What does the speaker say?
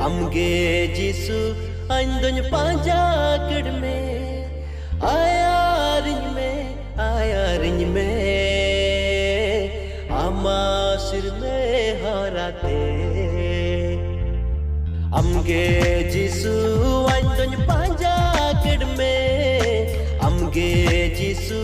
amge jisu andon panja kedme ayarin me ama sir me harate amge jisu andon panja kedme amge jisu